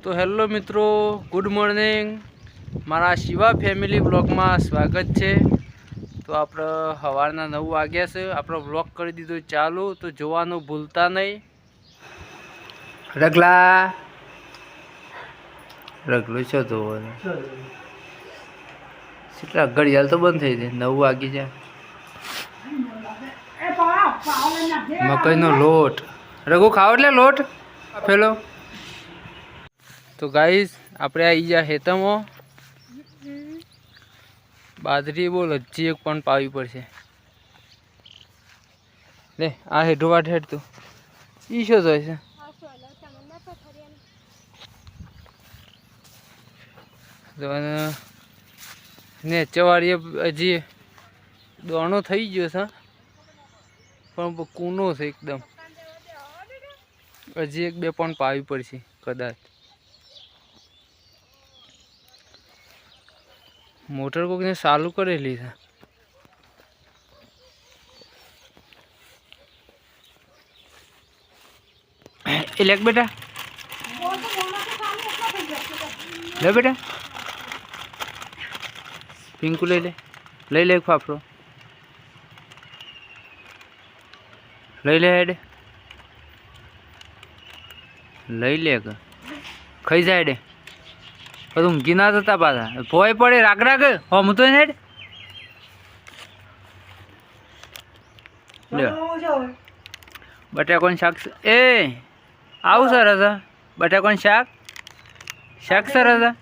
તો હેલો મિત્રો, good morning. મારા શિવા ફેમિલી બ્લોગમાં સ્વાગત છે. તો આપણે સવારના 9 વાગ્યા છે. આપણો બ્લોગ કરી દીધો ચાલુ, તો જોવાનું ભૂલતા નહીં. રગલા રગલું છે તો કેટલા ઘડિયાળ તો બંધ થઈ ગઈ, 9 વાગી જાય. મકઈનો લોટ રઘુ ખાવ એટલે લોટ આપેલો. તો ગાઈસ આપણે આવી ગયા હેતમો. બાજરી બોલ હજી એક પણ પાવી પડશે. લે આ હેઠું વાટ હેઠ તું ઈ શું થાય છે? ને ચવાડીએ હજી દોણો થઈ ગયો છે, પણ કૂનો છે એકદમ. હજી એક બે પણ પાવી પડશે કદાચ. મોટર કોકને ચાલુ કરેલી છે. એ લેક બેટા, લે બેટા પિંકુ લઈ લે, લઈ લે ફાફડો લઈ લે, હેડે લઈ લે કે ખાઈ જાય હેડે. બધું ઊંઘી ના થતા પાછા ભોય પડે. રાગ રાગ હમ તો હેડ બટાકોનું શાક. એ આવું સરસ હા, બટાકોનું શાક. શાક સરસ હા,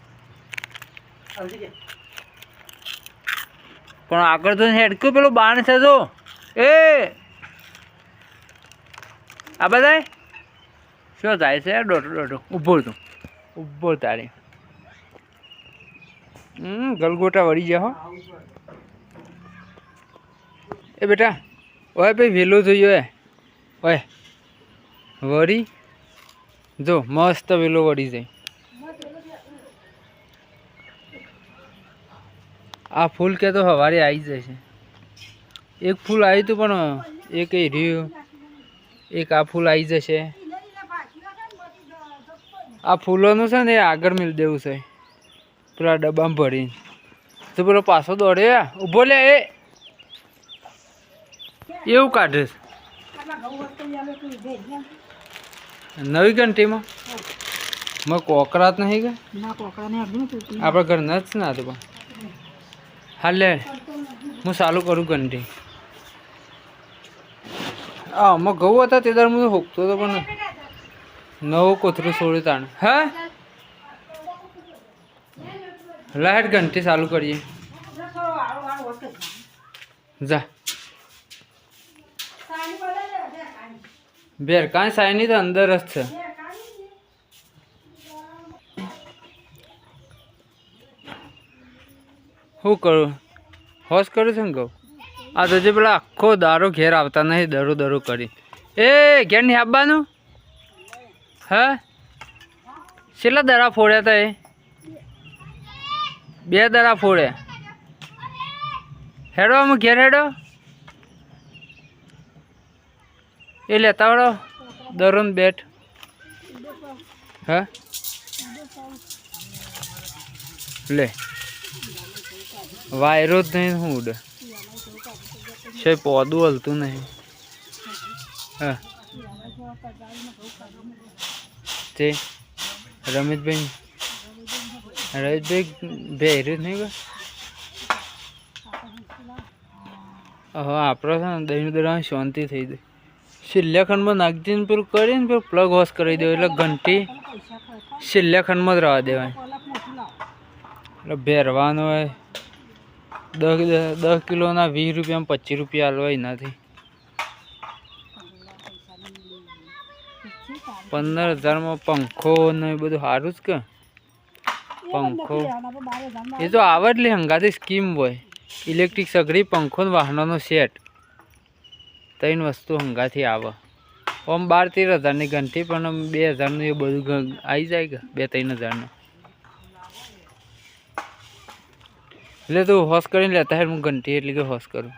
પણ આગળ તો હેડકું પેલું બાણ છે જો. એ આ બધા શું થાય છે? દોઢો દોઢો ઉભો તું, ઉભો તારે ગલગોટા વળી જા હો. એ બેટા ઓય ભાઈ વેલો જોઈએ ઓય વળી જો મસ્ત વેલો વળી જાય. આ ફૂલ કે તો સવારે આવી જશે. એક ફૂલ આવ્યું હતું પણ એક એ રહ્યું. એક આ ફૂલ આવી જશે. આ ફૂલોનું છે ને એ આગળ મિલ દેવું છે પેલા ડબ્બામાં ભરીને. તો પેલો પાછો દોડે ઊભો લે. એ એવું કાઢે નવી ઘંટીમાં કોકરાત નહીં કે આપણા ઘરના જ ના હતું. હા લે હું ચાલુ કરું ઘંટી. હા આમાં ઘઉં હતા તે દર હું હોકતો હતો પણ નવું કોથરું છોડ્યું તાણ. હા લાઈટ ઘંટી ચાલુ કરીએ. જા બેર કાંઈ સાઈની તો અંદર જ છે. શું કરું? હોશ કરું છે ને કહું. આ તો જે પેલા આખો દારો ઘેર આવતા નહીં દરો દરો કરી. એ ઘેર નહીં આપવાનું. હા કેટલા દરા ફોડ્યા હતા? એ 2 દરા ફોડ્યા. હેડો અમે ઘેર હેડો. એ લેતા વળો દરોન બેટ. હા લે વાયરો જ નહીં. શું ઉડે છે? પોદું હલતું નહીં. હા તે રમેશભાઈ ભેર્યું નહીં ગયો. હા આપણો છે ને દહીં દરા શાંતિ થઈ જાય. છેલ્લા ખંડમાં નાખી ને પેલું કરીને પેલું પ્લગ વોશ કરી દેવું એટલે ઘંટી છેલ્લા ખંડમાં જ રહેવા દેવાય. એટલે ભેરવાનો હોય 10 કિલોના 20 રૂપિયામાં 25 રૂપિયા હાલવા એનાથી 15,000માં પંખો ને બધું સારું જ કે. પંખો એ તો આવે એટલે હંગાથી સ્કીમ હોય. ઇલેક્ટ્રિક સગડી, પંખો ને વાહનોનો સેટ 3 વસ્તુ હંગાથી આવે. આમ 12-13,000ની ઘંટી પણ 2,000નું એ બધું આવી જાય કે 2-3,000નું. એટલે તું હોશ કરીને લેતા હે. હું ઘંટી એટલી કે હોશ કરું.